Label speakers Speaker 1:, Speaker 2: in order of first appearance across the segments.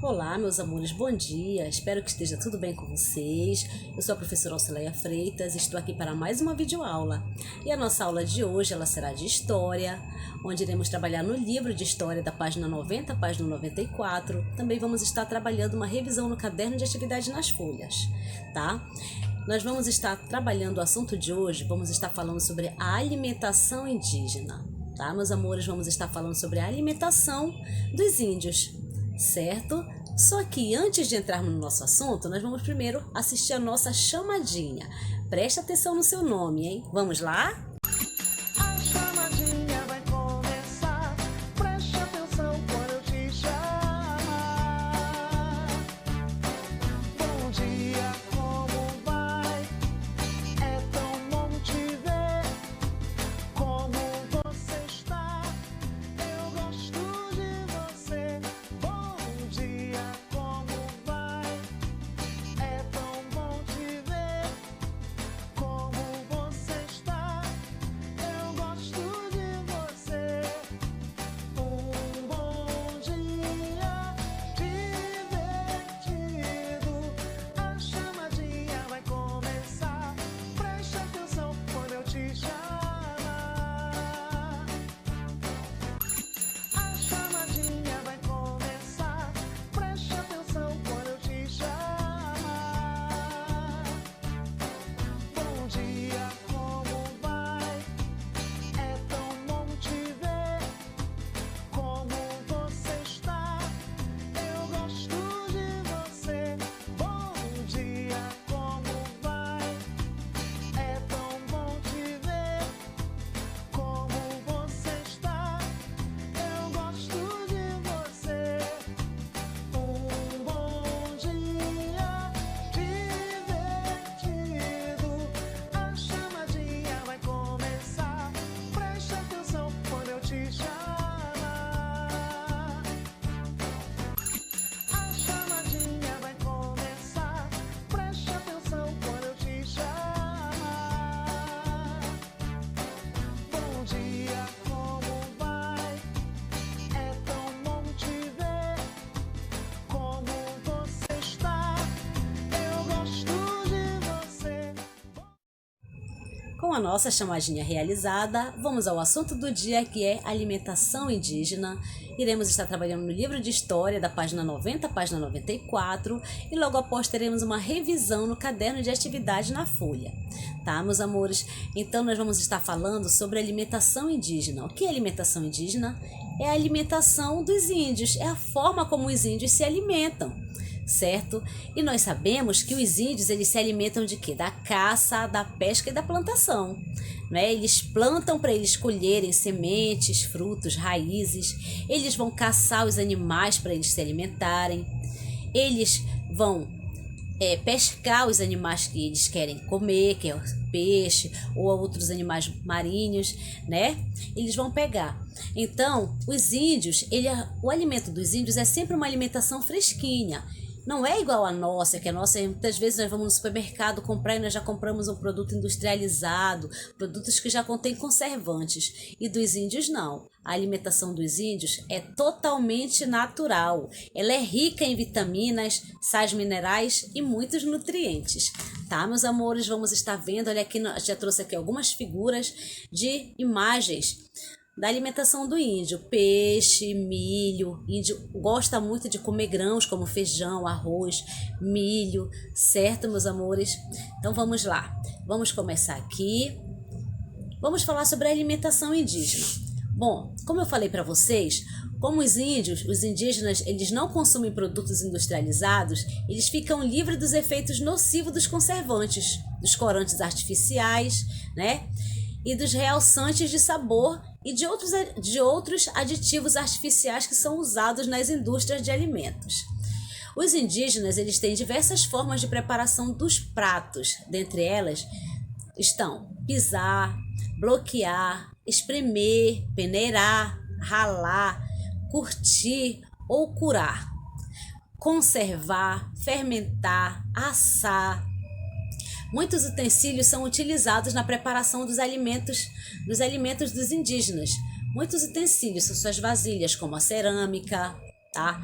Speaker 1: Olá, meus amores, bom dia. Espero que esteja tudo bem com vocês. Eu sou a professora Alcileia Freitas, estou aqui para mais uma videoaula. E a nossa aula de hoje, ela será de História, onde iremos trabalhar no livro de História da página 90, página 94. Também vamos estar trabalhando uma revisão no caderno de atividade nas folhas, tá? Nós vamos estar trabalhando o assunto de hoje, vamos estar falando sobre a alimentação indígena, tá, meus amores? Vamos estar falando sobre a alimentação dos índios, certo? Só que antes de entrarmos no nosso assunto, nós vamos primeiro assistir a nossa chamadinha. Preste atenção no seu nome, hein? Vamos lá?
Speaker 2: A chamadinha vai começar, preste atenção quando eu te chamar. Bom dia, como vai? É tão bom te ver. Como você está? Eu gosto de você. Bom dia, como vai? É tão bom te ver. Como você está? Eu gosto de você. Um bom dia divertido. A chamadinha vai começar. Preste atenção quando eu te chamar. A chamadinha vai começar. Preste atenção quando eu te chamar. Bom dia, como vai? É tão bom te ver. Como você está? Eu gosto de você. Bom dia, como vai? É tão bom te ver. Como você está? Eu gosto de você. Um bom dia divertido. A chamadinha vai começar. Preste atenção quando eu te chamar. A chamadinha vai começar. Preste atenção quando eu te chamar. Bom dia, como vai? É tão bom te ver. Como você está? Eu gosto de você.
Speaker 1: Com a nossa chamadinha realizada, vamos ao assunto do dia, que é alimentação indígena. Iremos estar trabalhando no livro de História da página 90, página 94, e logo após teremos uma revisão no caderno de atividade na folha. Tá, meus amores? Então nós vamos estar falando sobre alimentação indígena. O que é alimentação indígena? É a alimentação dos índios, é a forma como os índios se alimentam, certo? E nós sabemos que os índios, eles se alimentam de quê? Da caça, da pesca e da plantação, né? Eles plantam para eles colherem sementes, frutos, raízes. Eles vão caçar os animais para eles se alimentarem. Eles vão pescar os animais que eles querem comer, que é o peixe ou outros animais marinhos, né? Eles vão pegar. Então, os índios, o alimento dos índios é sempre uma alimentação fresquinha. Não é igual a nossa, que a nossa, muitas vezes nós vamos no supermercado comprar e nós já compramos um produto industrializado, produtos que já contêm conservantes. E dos índios não. A alimentação dos índios é totalmente natural. Ela é rica em vitaminas, sais minerais e muitos nutrientes. Tá, meus amores? Vamos estar vendo, olha aqui, já trouxe aqui algumas figuras de imagens da alimentação do índio: peixe, milho. O índio gosta muito de comer grãos como feijão, arroz, milho, certo, meus amores? Então vamos lá, vamos começar aqui. Vamos falar sobre a alimentação indígena. Bom, como eu falei para vocês, como os indígenas, eles não consomem produtos industrializados, eles ficam livres dos efeitos nocivos dos conservantes, dos corantes artificiais, né? E dos realçantes de sabor e de outros aditivos artificiais que são usados nas indústrias de alimentos. Os indígenas, eles têm diversas formas de preparação dos pratos. Dentre elas estão pisar, bloquear, espremer, peneirar, ralar, curtir ou curar, conservar, fermentar, assar. Muitos utensílios são utilizados na preparação dos alimentos dos indígenas. Muitos utensílios são suas vasilhas, como a cerâmica, tá?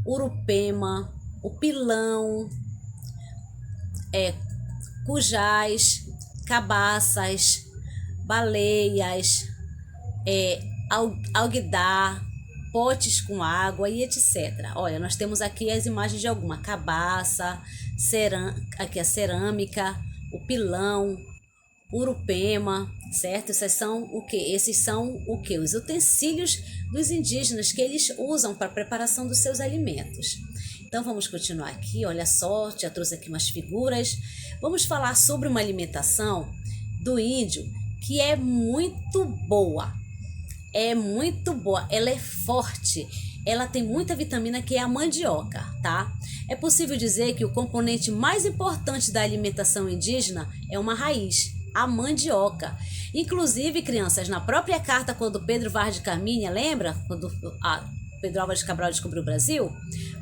Speaker 1: urupema, o pilão, cujás, cabaças, baleias, alguidar, potes com água e etc. Olha, nós temos aqui as imagens de alguma cabaça, aqui a cerâmica, o pilão, urupema, certo? Esses são o que? Os utensílios dos indígenas que eles usam para a preparação dos seus alimentos. Então vamos continuar aqui, olha só, já trouxe aqui umas figuras. Vamos falar sobre uma alimentação do índio que é muito boa. Ela é forte, ela tem muita vitamina, que é a mandioca, tá? É possível dizer que o componente mais importante da alimentação indígena é uma raiz, a mandioca. Inclusive, crianças, na própria carta, quando Pedro Vaz de Caminha, lembra? Quando Pedro Álvares Cabral descobriu o Brasil?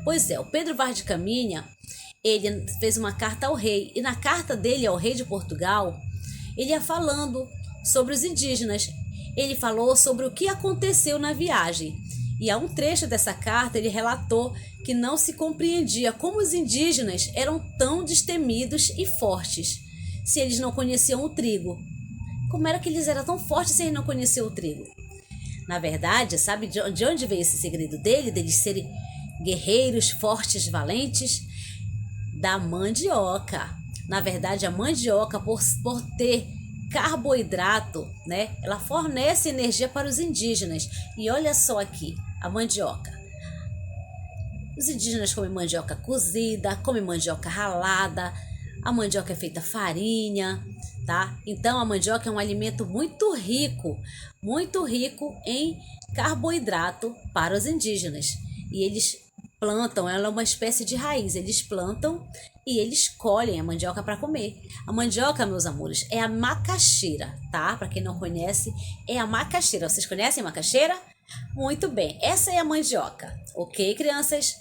Speaker 1: Pois é, o Pedro Vaz de Caminha, ele fez uma carta ao rei, e na carta dele ao rei de Portugal, ele ia falando sobre os indígenas. Ele falou sobre o que aconteceu na viagem. E há um trecho dessa carta, ele relatou que não se compreendia como os indígenas eram tão destemidos e fortes, se eles não conheciam o trigo. Como era que eles eram tão fortes se eles não conheciam o trigo? Na verdade, sabe de onde veio esse segredo deles serem guerreiros, fortes, valentes? Da mandioca. Na verdade, a mandioca, por ter carboidrato, né? Ela fornece energia para os indígenas. E olha só aqui, a mandioca. Os indígenas comem mandioca cozida, comem mandioca ralada, a mandioca é feita farinha, tá? Então a mandioca é um alimento muito rico em carboidrato para os indígenas. E eles plantam, ela é uma espécie de raiz, eles plantam e eles colhem a mandioca para comer. A mandioca, meus amores, é a macaxeira, tá? Para quem não conhece, é a macaxeira. Vocês conhecem a macaxeira? Muito bem, essa é a mandioca, ok, crianças?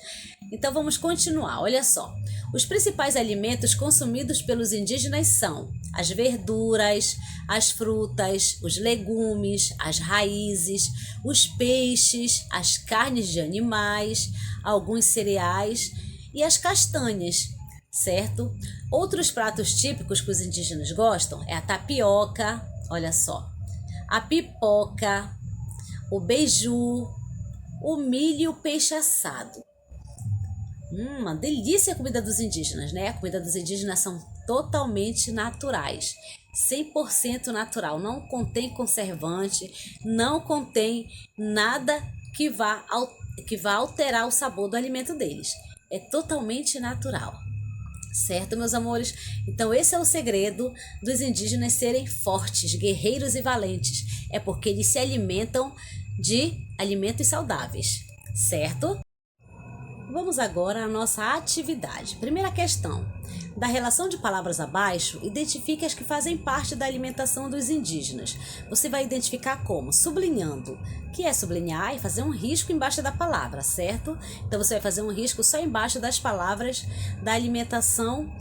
Speaker 1: Então vamos continuar, olha só. Os principais alimentos consumidos pelos indígenas são as verduras, as frutas, os legumes, as raízes, os peixes, as carnes de animais, alguns cereais e as castanhas, certo? Outros pratos típicos que os indígenas gostam é a tapioca, olha só, a pipoca, o beiju, o milho e o peixe assado. Uma delícia a comida dos indígenas, né? A comida dos indígenas são totalmente naturais, 100% natural, não contém conservante, não contém nada que vá alterar o sabor do alimento deles. É totalmente natural, certo, meus amores? Então esse é o segredo dos indígenas serem fortes, guerreiros e valentes. É porque eles se alimentam de alimentos saudáveis, certo? Vamos agora à nossa atividade. Primeira questão. Da relação de palavras abaixo, identifique as que fazem parte da alimentação dos indígenas. Você vai identificar como? Sublinhando. Que é sublinhar e fazer um risco embaixo da palavra, certo? Então você vai fazer um risco só embaixo das palavras da alimentação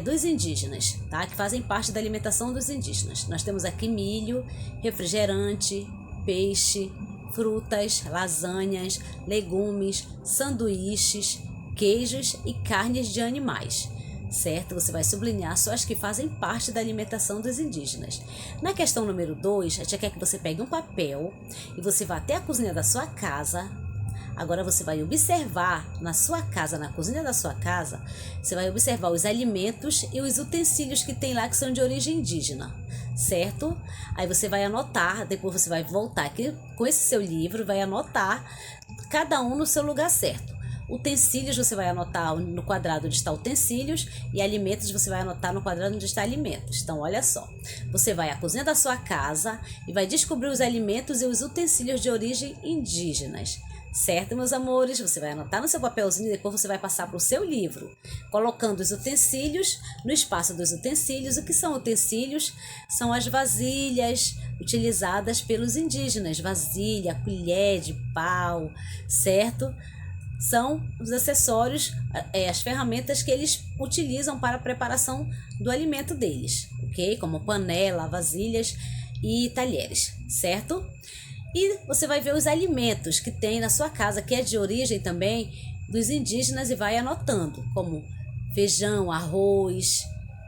Speaker 1: dos indígenas, tá? Que fazem parte da alimentação dos indígenas. Nós temos aqui milho, refrigerante, peixe, frutas, lasanhas, legumes, sanduíches, queijos e carnes de animais, certo? Você vai sublinhar só as que fazem parte da alimentação dos indígenas. Na questão número 2, a tia quer que você pegue um papel e você vá até a cozinha da sua casa. Agora você vai observar na sua casa, na cozinha da sua casa, você vai observar os alimentos e os utensílios que tem lá que são de origem indígena, certo? Aí você vai anotar, depois você vai voltar aqui com esse seu livro, vai anotar cada um no seu lugar certo. Utensílios você vai anotar no quadrado onde está utensílios e alimentos você vai anotar no quadrado onde está alimentos. Então olha só, você vai à cozinha da sua casa e vai descobrir os alimentos e os utensílios de origem indígenas. Certo, meus amores? Você vai anotar no seu papelzinho e depois você vai passar para o seu livro, colocando os utensílios no espaço dos utensílios. O que são utensílios? São as vasilhas utilizadas pelos indígenas. Vasilha, colher de pau, certo? São os acessórios, as ferramentas que eles utilizam para a preparação do alimento deles, ok? Como panela, vasilhas e talheres, certo? E você vai ver os alimentos que tem na sua casa, que é de origem também dos indígenas e vai anotando, como feijão, arroz,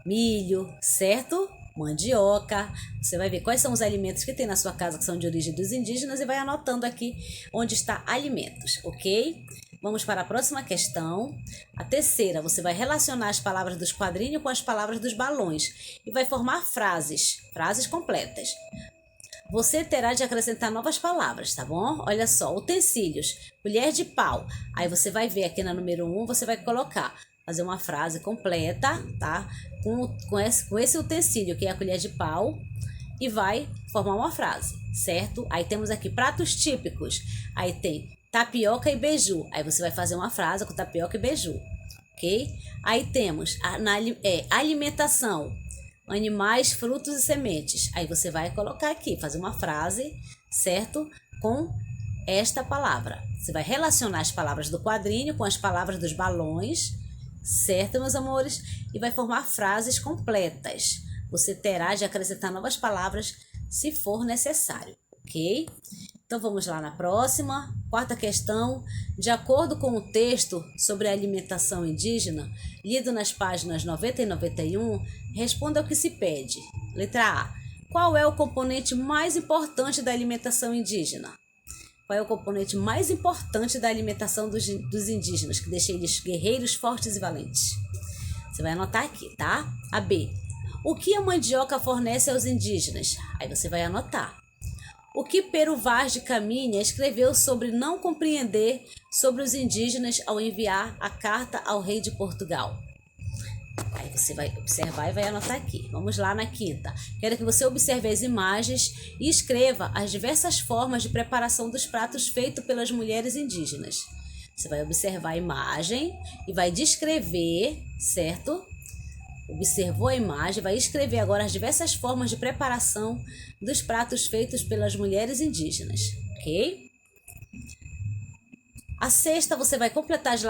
Speaker 1: milho, certo? Mandioca. Você vai ver quais são os alimentos que tem na sua casa que são de origem dos indígenas e vai anotando aqui onde está alimentos, ok? Vamos para a próxima questão. A terceira, você vai relacionar as palavras dos quadrinhos com as palavras dos balões e vai formar frases completas. Você terá de acrescentar novas palavras, tá bom? Olha só, utensílios, colher de pau. Aí você vai ver aqui na número 1, você vai colocar, fazer uma frase completa, tá? Com esse utensílio, que é a colher de pau, e vai formar uma frase, certo? Aí temos aqui pratos típicos. Aí tem tapioca e beiju. Aí você vai fazer uma frase com tapioca e beiju, ok? Aí temos alimentação, animais, frutos e sementes. Aí você vai colocar aqui, fazer uma frase, certo? Com esta palavra. Você vai relacionar as palavras do quadrinho com as palavras dos balões, certo, meus amores? E vai formar frases completas. Você terá de acrescentar novas palavras se for necessário, ok? Então vamos lá na próxima. Quarta questão. De acordo com o texto sobre a alimentação indígena, lido nas páginas 90 e 91, responda ao que se pede. Letra A. Qual é o componente mais importante da alimentação indígena? Qual é o componente mais importante da alimentação dos indígenas, que deixa eles guerreiros, fortes e valentes? Você vai anotar aqui, tá? A B. O que a mandioca fornece aos indígenas? Aí você vai anotar. O que Pero Vaz de Caminha escreveu sobre não compreender sobre os indígenas ao enviar a carta ao rei de Portugal? Aí você vai observar e vai anotar aqui. Vamos lá na quinta. Quero que você observe as imagens e escreva as diversas formas de preparação dos pratos feitos pelas mulheres indígenas. Você vai observar a imagem e vai descrever, certo? Observou a imagem, vai escrever agora as diversas formas de preparação dos pratos feitos pelas mulheres indígenas, ok? A sexta, você vai completar as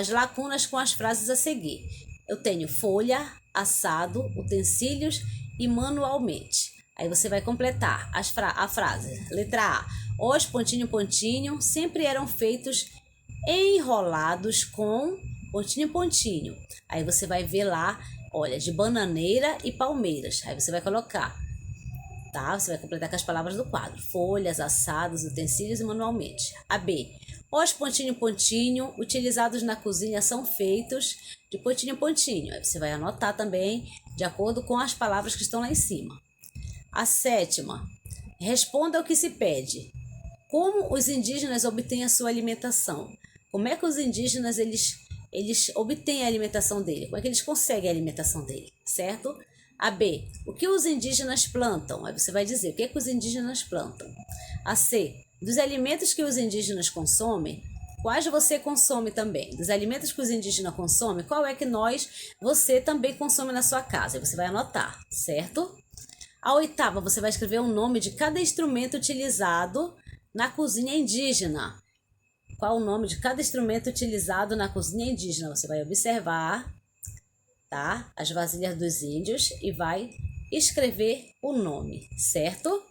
Speaker 1: lacunas com as frases a seguir. Eu tenho folha, assado, utensílios e manualmente. Aí você vai completar a frase. Letra A. Os pontinho, pontinho sempre eram feitos enrolados com pontinho, pontinho. Aí você vai ver lá, olha, de bananeira e palmeiras. Aí você vai colocar, tá? Você vai completar com as palavras do quadro. Folhas, assados, utensílios e manualmente. A B. Os pontinho, pontinho utilizados na cozinha são feitos de pontinho, pontinho. Aí você vai anotar também de acordo com as palavras que estão lá em cima. A sétima. Responda ao que se pede. Como os indígenas obtêm a sua alimentação? Como é que os indígenas eles obtêm a alimentação dele? Como é que eles conseguem a alimentação dele, certo? A B. O que os indígenas plantam? Aí você vai dizer o que é que os indígenas plantam. A C. Dos alimentos que os indígenas consomem, quais você consome também? Dos alimentos que os indígenas consomem, qual é que você também consome na sua casa? Aí você vai anotar, certo? A oitava, você vai escrever o nome de cada instrumento utilizado na cozinha indígena. Qual o nome de cada instrumento utilizado na cozinha indígena? Você vai observar, tá? As vasilhas dos índios e vai escrever o nome, certo?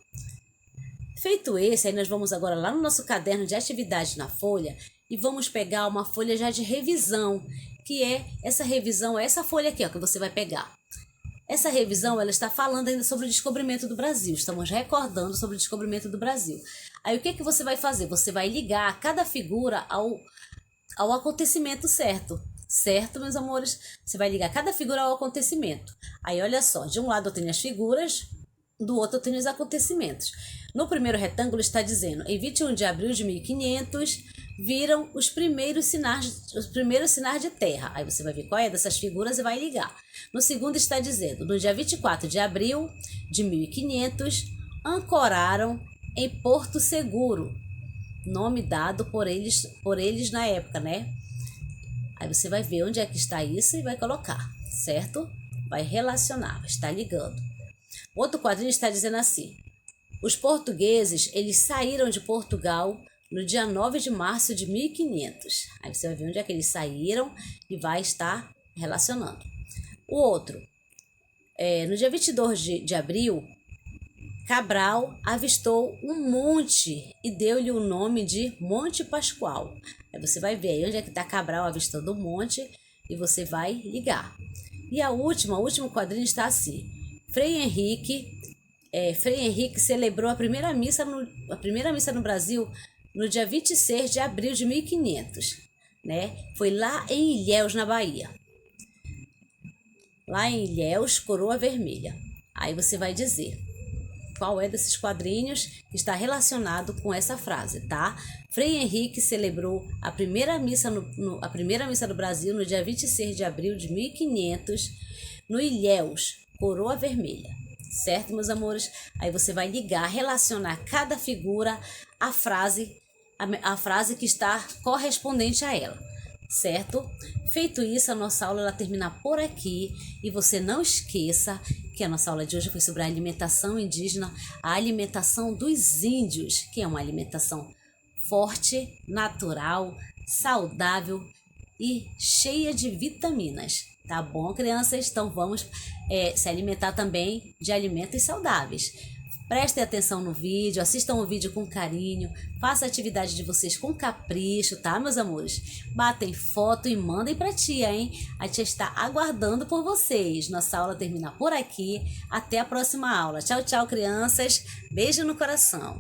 Speaker 1: Feito esse, aí nós vamos agora lá no nosso caderno de atividades na folha e vamos pegar uma folha já de revisão, que é essa revisão, é essa folha aqui, ó, que você vai pegar. Essa revisão, ela está falando ainda sobre o descobrimento do Brasil. Estamos recordando sobre o descobrimento do Brasil. Aí o que você vai fazer? Você vai ligar cada figura ao acontecimento certo. Certo, meus amores? Você vai ligar cada figura ao acontecimento. Aí olha só, de um lado eu tenho as figuras, do outro eu tenho os acontecimentos. No primeiro retângulo está dizendo, em 21 de abril de 1500, viram os primeiros sinais de terra. Aí você vai ver qual é dessas figuras e vai ligar. No segundo está dizendo, no dia 24 de abril de 1500, ancoraram em Porto Seguro, nome dado por eles na época, né? Aí você vai ver onde é que está isso e vai colocar, certo? Vai relacionar, vai estar ligando. Outro quadrinho está dizendo assim, os portugueses, eles saíram de Portugal no dia 9 de março de 1500. Aí você vai ver onde é que eles saíram e vai estar relacionando. O outro, no dia 22 de abril, Cabral avistou um monte e deu-lhe o nome de Monte Pascoal. Aí você vai ver aí onde é que está Cabral avistando o monte e você vai ligar. E o último quadrinho está assim. Frei Henrique celebrou a primeira missa no Brasil no dia 26 de abril de 1500, né? Foi lá em Ilhéus, na Bahia. Lá em Ilhéus, Coroa Vermelha. Aí você vai dizer qual é desses quadrinhos que está relacionado com essa frase, tá? Frei Henrique celebrou a primeira missa do Brasil no dia 26 de abril de 1500, no Ilhéus, Coroa Vermelha. Certo, meus amores? Aí você vai ligar, relacionar cada figura à frase que está correspondente a ela. Certo? Feito isso, a nossa aula ela termina por aqui e você não esqueça que a nossa aula de hoje foi sobre a alimentação indígena, a alimentação dos índios, que é uma alimentação forte, natural, saudável e cheia de vitaminas. Tá bom, crianças? Então vamos se alimentar também de alimentos saudáveis. Prestem atenção no vídeo, assistam o vídeo com carinho, façam a atividade de vocês com capricho, tá, meus amores? Batem foto e mandem pra tia, hein? A tia está aguardando por vocês. Nossa aula termina por aqui. Até a próxima aula. Tchau, tchau, crianças. Beijo no coração.